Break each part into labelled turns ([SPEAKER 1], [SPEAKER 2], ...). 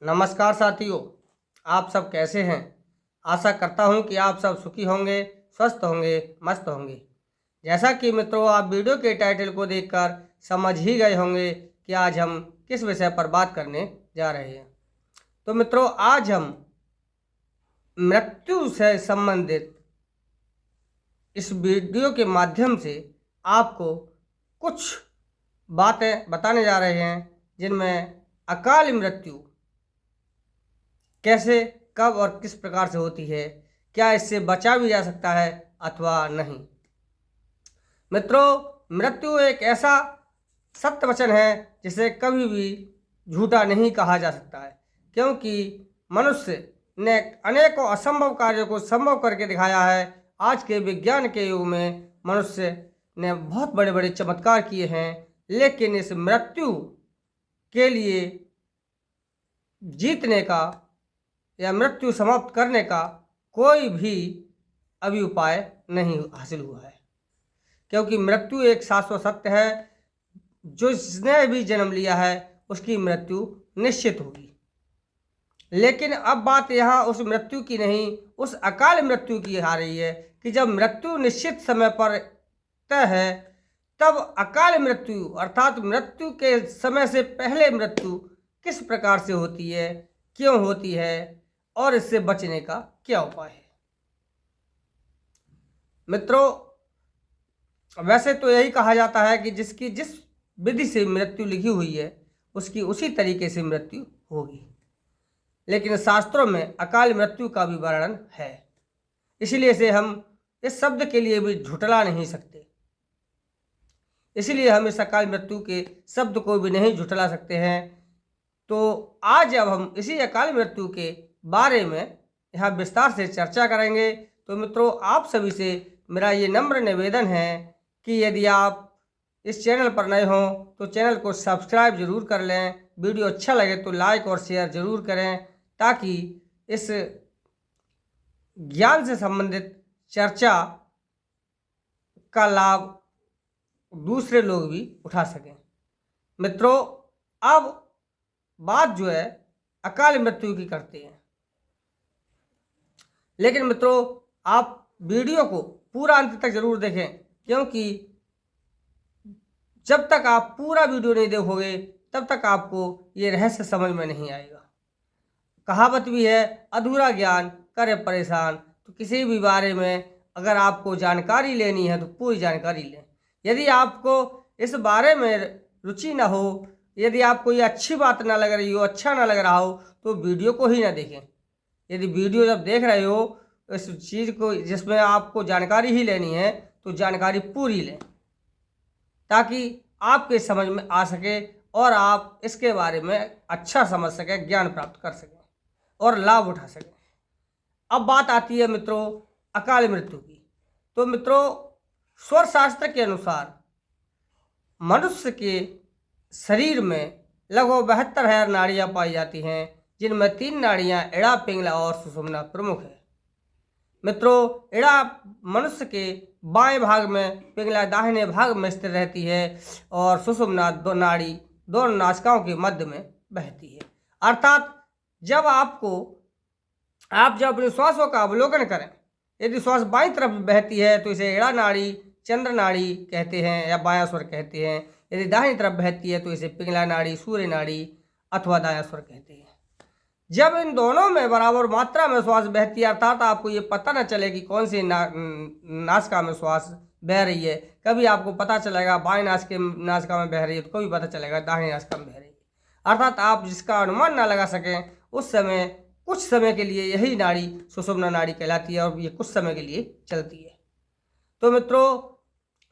[SPEAKER 1] नमस्कार साथियों, आप सब कैसे हैं। आशा करता हूं कि आप सब सुखी होंगे, स्वस्थ होंगे, मस्त होंगे। जैसा कि मित्रों आप वीडियो के टाइटल को देखकर समझ ही गए होंगे कि आज हम किस विषय पर बात करने जा रहे हैं। तो मित्रों आज हम मृत्यु से संबंधित इस वीडियो के माध्यम से आपको कुछ बातें बताने जा रहे हैं जिनमें अकाल मृत्यु कैसे, कब और किस प्रकार से होती है, क्या इससे बचा भी जा सकता है अथवा नहीं। मित्रों मृत्यु एक ऐसा सत्य वचन है जिसे कभी भी झूठा नहीं कहा जा सकता है, क्योंकि मनुष्य ने अनेकों असंभव कार्यों को संभव करके दिखाया है। आज के विज्ञान के युग में मनुष्य ने बहुत बड़े बड़े चमत्कार किए हैं, लेकिन इस मृत्यु के लिए जीतने का या मृत्यु समाप्त करने का कोई भी अभी उपाय नहीं हासिल हुआ है, क्योंकि मृत्यु एक शाश्वत सत्य है। जो जिसने भी जन्म लिया है उसकी मृत्यु निश्चित होगी। लेकिन अब बात यहाँ उस मृत्यु की नहीं, उस अकाल मृत्यु की आ रही है कि जब मृत्यु निश्चित समय पर तय है तब अकाल मृत्यु अर्थात मृत्यु के समय से पहले मृत्यु किस प्रकार से होती है, क्यों होती है और इससे बचने का क्या उपाय है। मित्रों वैसे तो यही कहा जाता है कि जिसकी जिस विधि से मृत्यु लिखी हुई है उसकी उसी तरीके से मृत्यु होगी, लेकिन शास्त्रों में अकाल मृत्यु का भी वर्णन है। इसलिए से हम इस शब्द के लिए भी झुठला नहीं सकते, इसलिए हम इस अकाल मृत्यु के शब्द को भी नहीं झुठला सकते हैं। तो आज अब हम इसी अकाल मृत्यु के बारे में यहाँ विस्तार से चर्चा करेंगे। तो मित्रों आप सभी से मेरा ये नम्र निवेदन है कि यदि आप इस चैनल पर नए हों तो चैनल को सब्सक्राइब जरूर कर लें, वीडियो अच्छा लगे तो लाइक और शेयर जरूर करें, ताकि इस ज्ञान से संबंधित चर्चा का लाभ दूसरे लोग भी उठा सकें। मित्रों अब बात जो है अकाल मृत्यु की करते हैं, लेकिन मित्रों आप वीडियो को पूरा अंत तक जरूर देखें, क्योंकि जब तक आप पूरा वीडियो नहीं देखोगे तब तक आपको ये रहस्य समझ में नहीं आएगा। कहावत भी है अधूरा ज्ञान करे परेशान। तो किसी भी बारे में अगर आपको जानकारी लेनी है तो पूरी जानकारी लें। यदि आपको इस बारे में रुचि ना हो, यदि आपको ये अच्छी बात ना लग रही हो, अच्छा ना लग रहा हो, तो वीडियो को ही ना देखें। यदि वीडियो जब देख रहे हो इस चीज़ को जिसमें आपको जानकारी ही लेनी है तो जानकारी पूरी लें, ताकि आपके समझ में आ सके और आप इसके बारे में अच्छा समझ सकें, ज्ञान प्राप्त कर सकें और लाभ उठा सकें। अब बात आती है मित्रों अकाल मृत्यु की। तो मित्रों स्वर शास्त्र के अनुसार मनुष्य के शरीर में लगभग 72,000 नाड़ियाँ पाई जाती हैं, जिनमें 3 नाड़ियाँ इड़ा, पिंगला और सुषुम्ना प्रमुख है। मित्रों इड़ा मनुष्य के बाएं भाग में, पिंगला दाहिने भाग में स्थिर रहती है और सुषुम्ना नाड़ी दोनों नासिकाओं के मध्य में बहती है। अर्थात जब आप जब अपने श्वासों का अवलोकन करें, यदि श्वास बाईं तरफ बहती है तो इसे इड़ा नाड़ी, चंद्र नाड़ी कहते हैं या बायां स्वर कहते हैं। यदि दाहिनी तरफ बहती है तो इसे पिंगला नाड़ी, सूर्य नाड़ी अथवा दायां स्वर कहते हैं। जब इन दोनों में बराबर मात्रा में श्वास बहती है, अर्थात आपको ये पता न चले कि कौन सी नासिका में श्वास बह रही है, कभी आपको पता चलेगा बाएं नासिका में बह रही है तो कभी पता चलेगा दाहिनी नासिका में बह रही है। अर्थात आप जिसका अनुमान ना लगा सकें उस समय कुछ समय के लिए यही नाड़ी सुषुम्ना नाड़ी कहलाती है और ये कुछ समय के लिए चलती है। तो मित्रों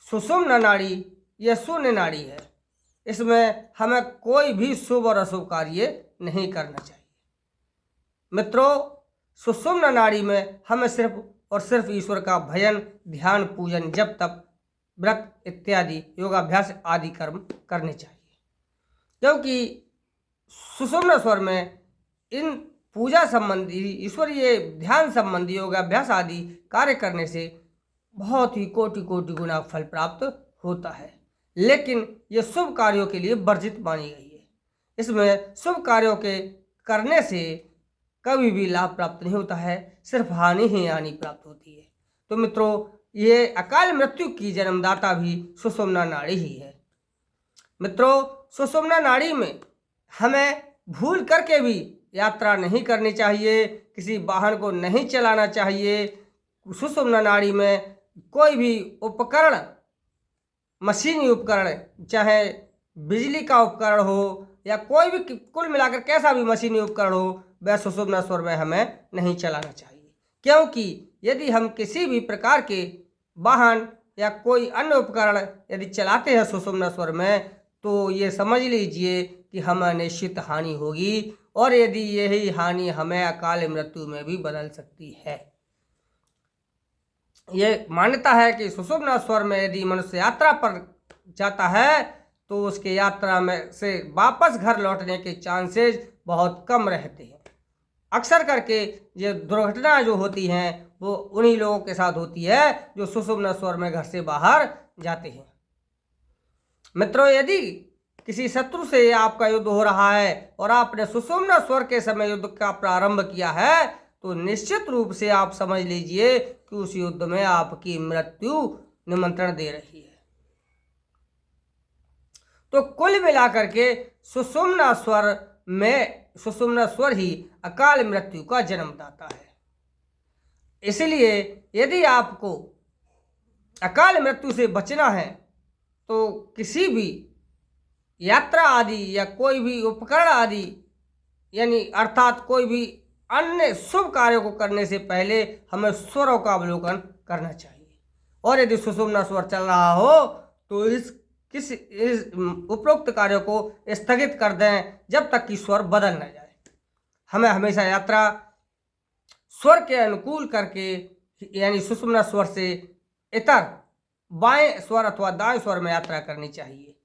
[SPEAKER 1] सुषुम्ना नाड़ी यह शून्य नाड़ी है, इसमें हमें कोई भी शुभ और अशुभ कार्य नहीं करना चाहिए। मित्रों सुषुम्ना नाड़ी में हमें सिर्फ और सिर्फ ईश्वर का भजन, ध्यान, पूजन, जप, तप, व्रत इत्यादि योगाभ्यास आदि कर्म करने चाहिए, क्योंकि सुषुम्ना स्वर में इन पूजा संबंधी, ईश्वरीय ध्यान संबंधी योगाभ्यास आदि कार्य करने से बहुत ही कोटि कोटि गुना फल प्राप्त होता है, लेकिन ये शुभ कार्यों के लिए वर्जित मानी गई है। इसमें शुभ कार्यों के करने से कभी भी लाभ प्राप्त नहीं होता है, सिर्फ हानि ही हानि प्राप्त होती है। तो मित्रों, ये अकाल मृत्यु की जन्मदाता भी सुषुम्ना नाड़ी ही है। मित्रों, सुषुम्ना नाड़ी में हमें भूल करके भी यात्रा नहीं करनी चाहिए, किसी वाहन को नहीं चलाना चाहिए। सुषुम्ना नाड़ी में कोई भी उपकरण, मशीनी उपकरण, चाहे बिजली का उपकरण हो या कोई भी, कुल मिलाकर कैसा भी मशीनी उपकरण हो, वह सुषुम्ना स्वर में हमें नहीं चलाना चाहिए। क्योंकि यदि हम किसी भी प्रकार के वाहन या कोई अन्य उपकरण यदि चलाते हैं सुषुम्ना स्वर में, तो ये समझ लीजिए कि हमें निश्चित हानि होगी, और यदि यही हानि हमें अकाल मृत्यु में भी बदल सकती है। ये मान्यता है कि सुषुम्ना स्वर में यदि मनुष्य यात्रा पर जाता है तो उसके यात्रा में से वापस घर लौटने के चांसेस बहुत कम रहते हैं। अक्सर करके ये दुर्घटना जो होती हैं वो उन्हीं लोगों के साथ होती है जो सुषुम्ना स्वर में घर से बाहर जाते हैं। मित्रों, यदि किसी शत्रु से आपका युद्ध हो रहा है और आपने सुषुम्ना स्वर के समय युद्ध का प्रारंभ किया है, तो निश्चित रूप से आप समझ लीजिए कि उस युद्ध में आपकी मृत्यु निमंत्रण दे रही है। तो कुल मिलाकर के सुषुम्ना स्वर ही अकाल मृत्यु का जन्मदाता है। इसलिए यदि आपको अकाल मृत्यु से बचना है तो किसी भी यात्रा आदि या कोई भी उपकरण आदि, यानी अर्थात कोई भी अन्य शुभ कार्यों को करने से पहले हमें स्वरों का अवलोकन करना चाहिए। और यदि सुषुम्ना स्वर चल रहा हो तो इस उपरोक्त कार्यों को स्थगित कर दें जब तक कि स्वर बदल न जाए। हमें हमेशा यात्रा स्वर के अनुकूल करके, यानी सुषुम्ना स्वर से इतर बाएं स्वर अथवा दाएं स्वर में यात्रा करनी चाहिए।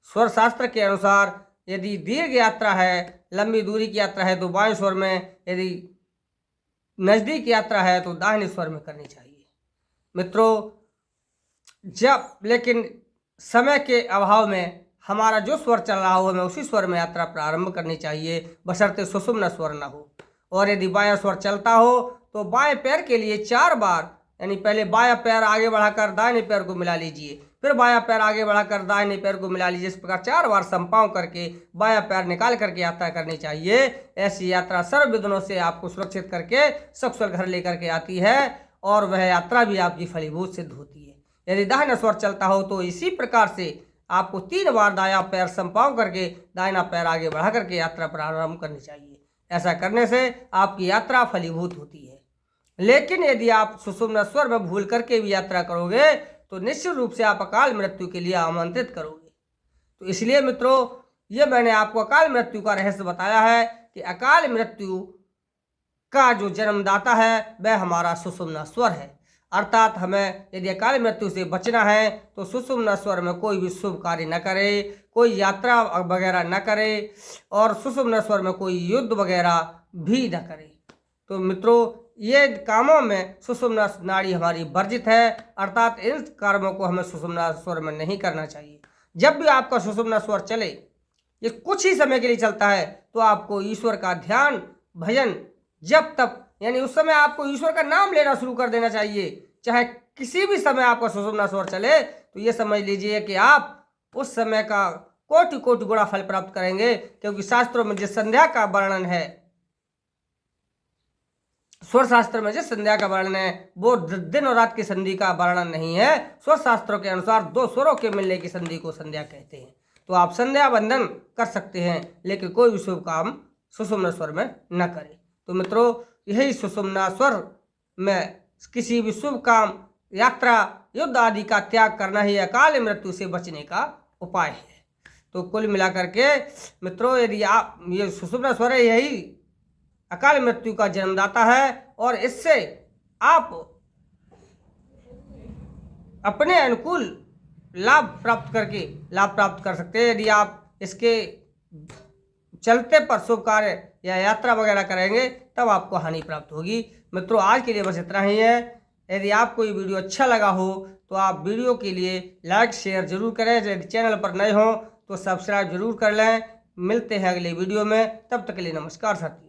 [SPEAKER 1] स्वर शास्त्र के अनुसार यदि दीर्घ यात्रा है, लंबी दूरी की यात्रा है तो बाएं स्वर में, यदि नज़दीक यात्रा है तो दाहिने स्वर में करनी चाहिए। मित्रों, लेकिन समय के अभाव में हमारा जो स्वर चल रहा हो हमें उसी स्वर में यात्रा प्रारंभ करनी चाहिए, बशर्ते सुषुम्ना स्वर न हो। और यदि बायां स्वर चलता हो तो बाएं पैर के लिए 4 बार, यानी पहले बायां पैर आगे बढ़ाकर दाहिने पैर को मिला लीजिए, फिर बायां पैर आगे बढ़ाकर दाहिने पैर को मिला लीजिए। इस प्रकार 4 बार संपाव करके बायां पैर निकाल करके यात्रा करनी चाहिए। ऐसी यात्रा सर्व विघ्नों से आपको सुरक्षित करके सकुशल घर लेकर के आती है और वह यात्रा भी आपकी फलीभूत सिद्ध होती है। यदि दाहिना स्वर चलता हो तो इसी प्रकार से आपको 3 बार दायां पैर संपाव करके दाहिना पैर आगे बढ़ा करके यात्रा प्रारंभ करनी चाहिए। ऐसा करने से आपकी यात्रा फलीभूत होती है। लेकिन यदि आप सुषुम्ना स्वर में भूल करके भी यात्रा करोगे तो निश्चित रूप से आप अकाल मृत्यु के लिए आमंत्रित करोगे। तो इसलिए मित्रों, ये मैंने आपको अकाल मृत्यु का रहस्य बताया है कि अकाल मृत्यु का जो जन्मदाता है वह हमारा सुषुम्ना स्वर है। अर्थात हमें यदि अकाल मृत्यु से बचना है तो सुषुम्ना स्वर में कोई भी शुभ कार्य न करे, कोई यात्रा वगैरह न करे और सुषुम्ना स्वर में कोई युद्ध वगैरह भी न करे। तो मित्रों, ये कामों में सुषुम्ना नाड़ी हमारी वर्जित है, अर्थात इन कर्मों को हमें सुषुम्ना स्वर में नहीं करना चाहिए। जब भी आपका सुषुम्ना स्वर चले, ये कुछ ही समय के लिए चलता है, तो आपको ईश्वर का ध्यान, भजन, जब तब, यानी उस समय आपको ईश्वर का नाम लेना शुरू कर देना चाहिए। चाहे किसी भी समय आपका सुषुम्ना स्वर चले तो ये समझ लीजिए कि आप उस समय का कोटि कोटि गुणा फल प्राप्त करेंगे, क्योंकि शास्त्रों में जिस संध्या का वर्णन है, स्वर शास्त्र में जिस संध्या का वर्णन है वो दिन और रात की संधि का वर्णन नहीं है। स्वर शास्त्रों के अनुसार 2 स्वरों के मिलने की संधि को संध्या कहते हैं। तो आप संध्या बंधन कर सकते हैं, लेकिन कोई भी शुभ काम सुषुम्ना स्वर में न करें। तो मित्रों, यही सुषुम्ना स्वर में किसी भी शुभ काम, यात्रा, युद्ध आदि का त्याग करना ही अकाल मृत्यु से बचने का उपाय है। तो कुल मिलाकर के मित्रों, यदि आप, ये सुषुम्ना स्वर है, यही अकाल मृत्यु का जन्मदाता है और इससे आप अपने अनुकूल लाभ प्राप्त कर सकते हैं। यदि आप इसके चलते पर शुभ कार्य या यात्रा वगैरह करेंगे तब आपको हानि प्राप्त होगी। मित्रों, आज के लिए बस इतना ही है। यदि आपको ये वीडियो अच्छा लगा हो तो आप वीडियो के लिए लाइक शेयर जरूर करें। यदि चैनल पर नए हो तो सब्सक्राइब जरूर कर लें। मिलते हैं अगले वीडियो में, तब तक के लिए नमस्कार साथी।